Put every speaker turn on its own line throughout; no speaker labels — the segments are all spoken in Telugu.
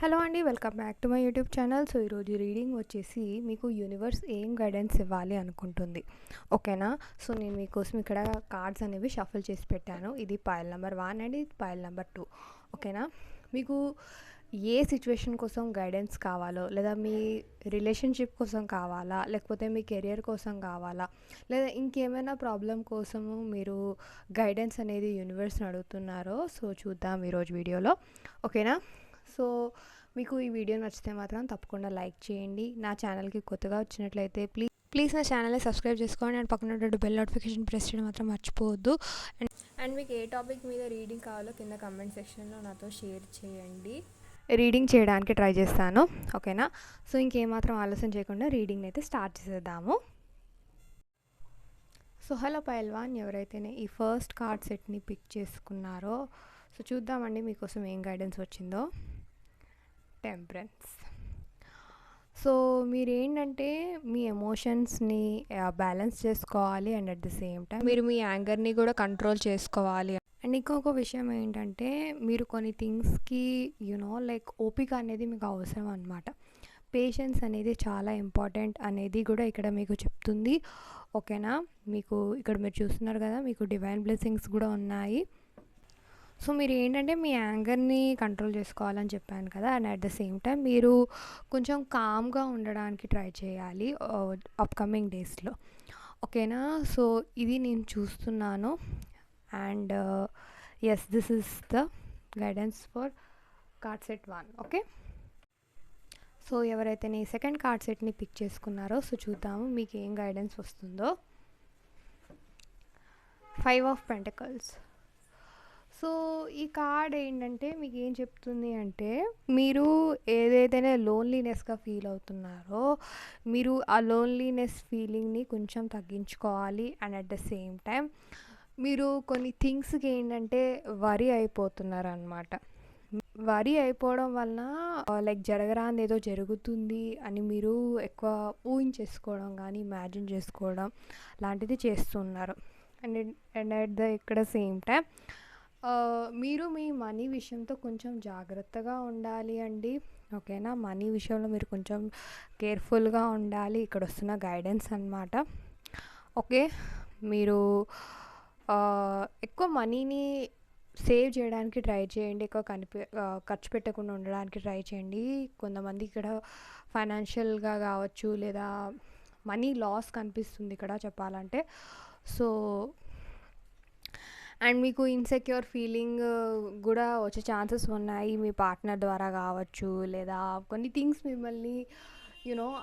హలో అండి. Welcome back to my YouTube channel. So ఈరోజు రీడింగ్ వచ్చేసి మీకు యూనివర్స్ ఏం గైడెన్స్ ఇవ్వాలి అనుకుంటుంది, ఓకేనా? సో నేను మీకోసం ఇక్కడ కార్డ్స్ అనేవి షఫల్ చేసి పెట్టాను. ఇది పైల్ నెంబర్ 1 అండ్ ఇది పైల్ నెంబర్ 2, ఓకేనా? మీకు ఏ సిచ్యువేషన్ కోసం గైడెన్స్ కావాలో, లేదా మీ రిలేషన్షిప్ కోసం కావాలా, లేకపోతే మీ కెరియర్ కోసం కావాలా, లేదా ఇంకేమైనా ప్రాబ్లం కోసము మీరు గైడెన్స్ అనేది యూనివర్స్ని అడుగుతున్నారో సో చూద్దాం ఈరోజు వీడియోలో, ఓకేనా? సో మీకు ఈ వీడియో నచ్చితే మాత్రం తప్పకుండా లైక్ చేయండి. నా ఛానల్కి కొత్తగా వచ్చినట్లయితే ప్లీజ్ నా ఛానల్ని సబ్స్క్రైబ్ చేసుకోండి అండ్ పక్కన ఉన్నటువంటి బెల్ నోటిఫికేషన్ ప్రెస్ చేయడం మాత్రం మర్చిపోవద్దు. అండ్ మీకు ఏ టాపిక్ మీద రీడింగ్ కావాలో కింద కమెంట్ సెక్షన్లో నాతో షేర్ చేయండి. రీడింగ్ చేయడానికి ట్రై చేస్తాను, ఓకేనా? సో ఇంకేమాత్రం ఆలస్యం చేయకుండా రీడింగ్ అయితే స్టార్ట్ చేసేద్దాము. సో హలో పైల్వాన్, ఎవరైతేనే ఈ ఫస్ట్ కార్డ్ సెట్ని పిక్ చేసుకున్నారో సో చూద్దామండి మీకోసం ఏం గైడెన్స్ వచ్చిందో. టెంపరెన్స్. సో మీరేంటంటే మీ ఎమోషన్స్ని బ్యాలెన్స్ చేసుకోవాలి and at the same time మీరు మీ యాంగర్ని కూడా కంట్రోల్ చేసుకోవాలి. అండ్ ఇంకొక విషయం ఏంటంటే మీరు కొన్ని థింగ్స్కి లైక్ ఓపిక అనేది మీకు అవసరం అనమాట. పేషెన్స్ అనేది చాలా ఇంపార్టెంట్ అనేది కూడా ఇక్కడ మీకు చెప్తుంది, ఓకేనా? మీకు ఇక్కడ మీరు చూస్తున్నారు కదా, మీకు డివైన్ బ్లెస్సింగ్స్ కూడా ఉన్నాయి. సో మీరు ఏంటంటే మీ యాంగర్ని కంట్రోల్ చేసుకోవాలని చెప్పాను కదా, and at the same time మీరు కొంచెం కామ్గా ఉండడానికి ట్రై చేయాలి అప్కమింగ్ డేస్లో, ఓకేనా? సో ఇది నేను చూస్తున్నాను and yes, this is the guidance for card set 1, okay? So ఎవరైతే నీ సెకండ్ కార్డ్ సెట్ని పిక్ చేసుకున్నారో సో చూద్దాము మీకు ఏం గైడెన్స్ వస్తుందో. 5 ఆఫ్ పెంటకల్స్. సో ఈ కార్డ్ ఏంటంటే మీకు ఏం చెప్తుంది అంటే మీరు ఏదైతే లోన్లీనెస్గా ఫీల్ అవుతున్నారో మీరు ఆ లోన్లీనెస్ ఫీలింగ్ని కొంచెం తగ్గించుకోవాలి and at the same time మీరు కొన్ని థింగ్స్కి ఏంటంటే వరి అయిపోతున్నారు అనమాట. వరి అయిపోవడం వలన లైక్ జరగరాంది ఏదో జరుగుతుంది అని మీరు ఎక్కువ ఊహించేసుకోవడం కానీ ఇమాజిన్ చేసుకోవడం లాంటిది చేస్తున్నారు. అండ్ అట్ ద ఇక్కడ సేమ్ టైం మీరు మీ మనీ విషయంతో కొంచెం జాగ్రత్తగా ఉండాలి అండి, ఓకేనా? మనీ విషయంలో మీరు కొంచెం కేర్ఫుల్గా ఉండాలి, ఇక్కడ వస్తున్న గైడెన్స్ అన్నమాట, ఓకే? మీరు ఎక్కువ మనీని సేవ్ చేయడానికి ట్రై చేయండి, ఎక్కువ ఖర్చు పెట్టకుండా ఉండడానికి ట్రై చేయండి. కొంతమంది ఇక్కడ ఫైనాన్షియల్గా కావచ్చు లేదా మనీ లాస్ కనిపిస్తుంది ఇక్కడ చెప్పాలంటే. సో అండ్ మీకు ఇన్సెక్యూర్ ఫీలింగ్ కూడా వచ్చే ఛాన్సెస్ ఉన్నాయి మీ పార్ట్నర్ ద్వారా కావచ్చు, లేదా కొన్ని థింగ్స్ మిమ్మల్ని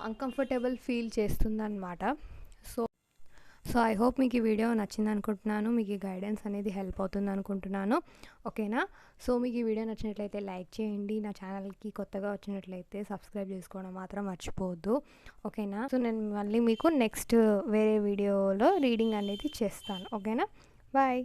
అన్కంఫర్టబుల్ ఫీల్ చేస్తుందన్నమాట. సో ఐ హోప్ మీకు ఈ వీడియో నచ్చింది అనుకుంటున్నాను, మీకు ఈ గైడెన్స్ అనేది హెల్ప్ అవుతుంది అనుకుంటున్నాను, ఓకేనా? సో మీకు ఈ వీడియో నచ్చినట్లయితే లైక్ చేయండి, నా ఛానల్కి కొత్తగా వచ్చినట్లయితే సబ్స్క్రైబ్ చేసుకోవడం మాత్రం మర్చిపోవద్దు, ఓకేనా? సో నేను మళ్ళీ మీకు నెక్స్ట్ వేరే వీడియోలో రీడింగ్ అనేది చేస్తాను, ఓకేనా? బాయ్.